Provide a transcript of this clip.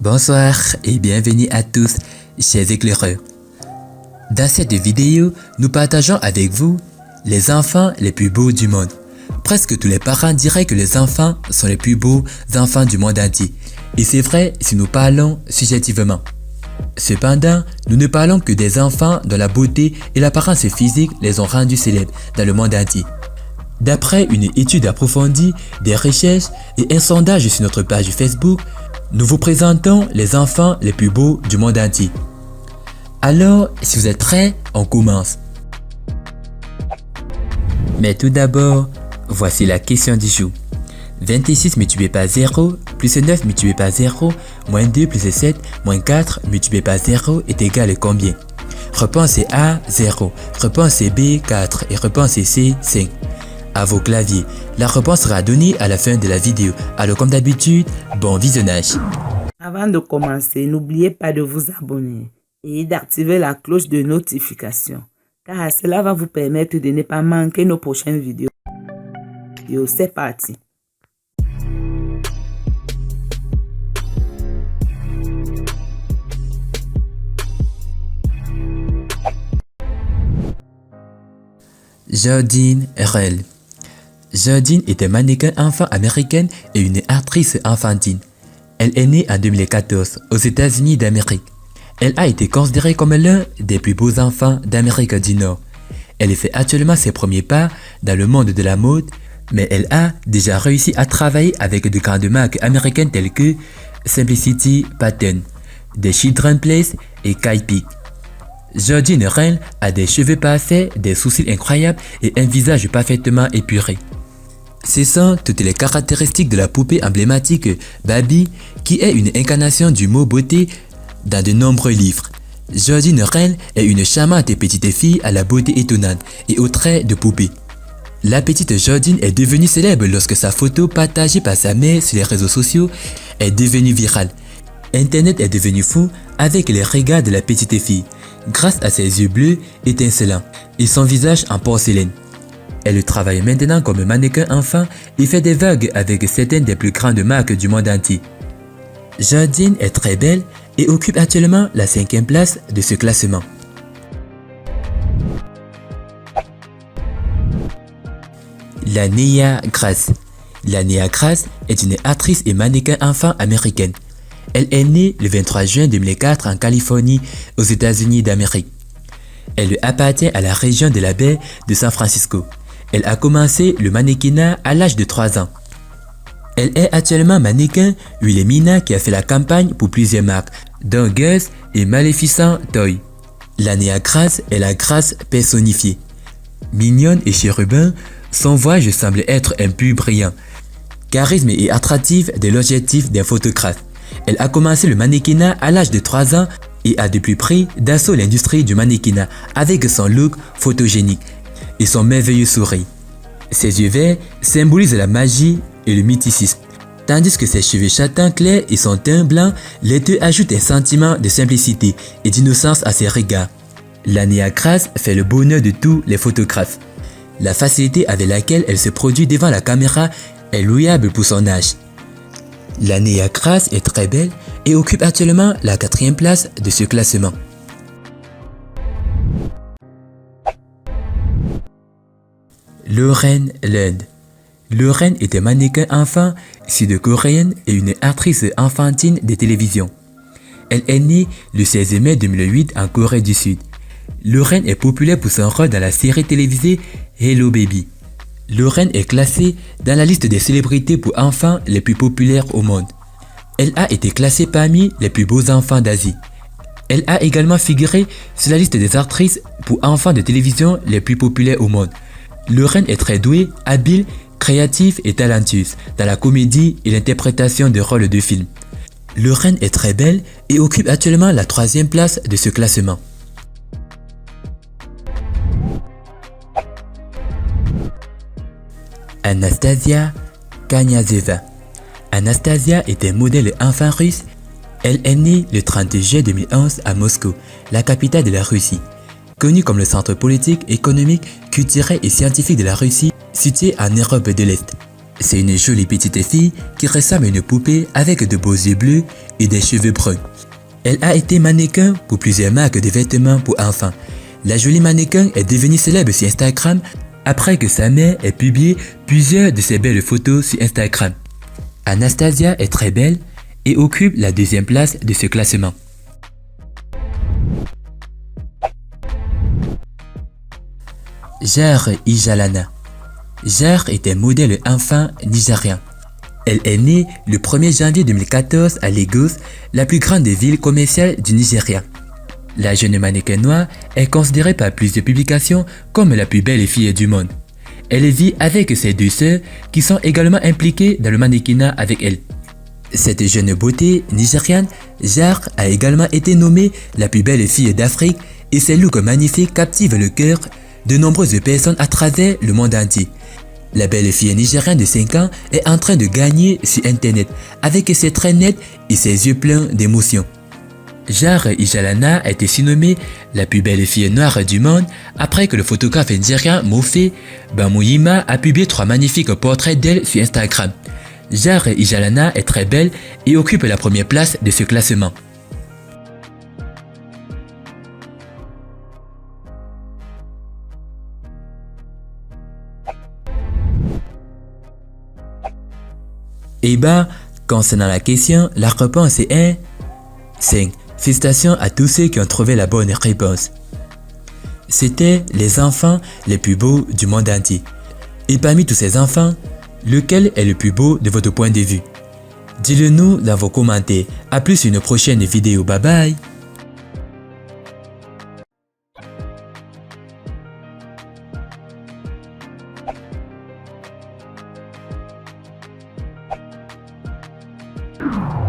Bonsoir et bienvenue à tous, chers éclaireurs. Dans cette vidéo, nous partageons avec vous les enfants les plus beaux du monde. Presque tous les parents diraient que les enfants sont les plus beaux enfants du monde entier. Et c'est vrai si nous parlons subjectivement. Cependant, nous ne parlons que des enfants dont la beauté et l'apparence physique les ont rendus célèbres dans le monde entier. D'après une étude approfondie, des recherches et un sondage sur notre page Facebook, nous vous présentons les enfants les plus beaux du monde entier. Alors, si vous êtes prêts, on commence. Mais tout d'abord, voici la question du jour. 26 multiplié par 0 plus 9 multiplié par 0 moins 2 plus 7 moins 4 multiplié par 0 est égal à combien? Réponse A, 0. Réponse B, 4. Et réponse C, 5. À vos claviers. La réponse sera donnée à la fin de la vidéo. Alors comme d'habitude, bon visionnage. Avant de commencer, n'oubliez pas de vous abonner et d'activer la cloche de notification, car cela va vous permettre de ne pas manquer nos prochaines vidéos. C'est parti. Jordyn Rell. Jordyn est un mannequin enfant américaine et une actrice enfantine. Elle est née en 2014 aux États-Unis d'Amérique. Elle a été considérée comme l'un des plus beaux enfants d'Amérique du Nord. Elle fait actuellement ses premiers pas dans le monde de la mode, mais elle a déjà réussi à travailler avec de grandes marques américaines telles que Simplicity Pattern, The Children's Place et Kaipi. Jordyn Rell a des cheveux parfaits, des sourcils incroyables et un visage parfaitement épuré. Ce sont toutes les caractéristiques de la poupée emblématique Barbie, qui est une incarnation du mot beauté dans de nombreux livres. Jordyn Rell est une charmante petite fille à la beauté étonnante et aux traits de poupée. La petite Jordyn est devenue célèbre lorsque sa photo partagée par sa mère sur les réseaux sociaux est devenue virale. Internet est devenu fou avec les regards de la petite fille, grâce à ses yeux bleus étincelants et son visage en porcelaine. Elle travaille maintenant comme mannequin enfant et fait des vagues avec certaines des plus grandes marques du monde entier. Jordyn est très belle et occupe actuellement la 5e place de ce classement. Lania Grace. Lania Grace est une actrice et mannequin enfant américaine. Elle est née le 23 juin 2004 en Californie, aux États-Unis d'Amérique. Elle appartient à la région de la baie de San Francisco. Elle a commencé le mannequinat à l'âge de 3 ans. Elle est actuellement mannequin Wilhelmina qui a fait la campagne pour plusieurs marques, dont Guess et Maleficent Toy. Lania Grace est la grâce personnifiée. Mignonne et chérubin, son visage semble être un peu brillant, charisme et attractif de l'objectif d'un photographe. Elle a commencé le mannequinat à l'âge de 3 ans et a depuis pris d'assaut l'industrie du mannequinat avec son look photogénique et son merveilleux sourire. Ses yeux verts symbolisent la magie et le mysticisme, tandis que ses cheveux châtains clairs et son teint blanc les deux ajoutent un sentiment de simplicité et d'innocence à ses regards. Lania Grace fait le bonheur de tous les photographes. La facilité avec laquelle elle se produit devant la caméra est louable pour son âge. Lania Grace est très belle et occupe actuellement la 4e place de ce classement. Lauren Lund. Lauren est un mannequin enfant sud-coréenne et une actrice enfantine de télévision. Elle est née le 16 mai 2008 en Corée du Sud. Lauren est populaire pour son rôle dans la série télévisée Hello Baby. Lauren est classée dans la liste des célébrités pour enfants les plus populaires au monde. Elle a été classée parmi les plus beaux enfants d'Asie. Elle a également figuré sur la liste des actrices pour enfants de télévision les plus populaires au monde. Lauren est très douée, habile, créative et talentueuse dans la comédie et l'interprétation de rôles de films. Lauren est très belle et occupe actuellement la 3e place de ce classement. Anastasia Kniazeva. Anastasia est un modèle enfant russe. Elle est née le 30 juillet 2011 à Moscou, la capitale de la Russie. Connue comme le centre politique, économique, culturel et scientifique de la Russie, situé en Europe de l'Est. C'est une jolie petite fille qui ressemble à une poupée avec de beaux yeux bleus et des cheveux bruns. Elle a été mannequin pour plusieurs marques de vêtements pour enfants. La jolie mannequin est devenue célèbre sur Instagram après que sa mère ait publié plusieurs de ses belles photos sur Instagram. Anastasia est très belle et occupe la deuxième place de ce classement. Jar Ijalana. Jar est un modèle enfant nigérian. Elle est née le 1er janvier 2014 à Lagos, la plus grande ville commerciale du Nigeria. La jeune mannequin noire est considérée par plusieurs publications comme la plus belle fille du monde. Elle vit avec ses deux sœurs qui sont également impliquées dans le mannequinat avec elle. Cette jeune beauté nigériane, Jar a également été nommée la plus belle fille d'Afrique et ses looks magnifiques captivent le cœur de nombreuses personnes à travers le monde entier. La belle fille nigériane de 5 ans est en train de gagner sur internet avec ses traits nets et ses yeux pleins d'émotion. Jar Ijalana a été surnommée la plus belle fille noire du monde après que le photographe nigérien Mofe Bamuyima a publié 3 magnifiques portraits d'elle sur Instagram. Jar Ijalana est très belle et occupe la première place de ce classement. Et bah, concernant la question, la réponse est 1. 5. Félicitations à tous ceux qui ont trouvé la bonne réponse. C'était les enfants les plus beaux du monde entier. Et parmi tous ces enfants, lequel est le plus beau de votre point de vue? Dites-le nous dans vos commentaires. A plus sur une prochaine vidéo. Bye bye. You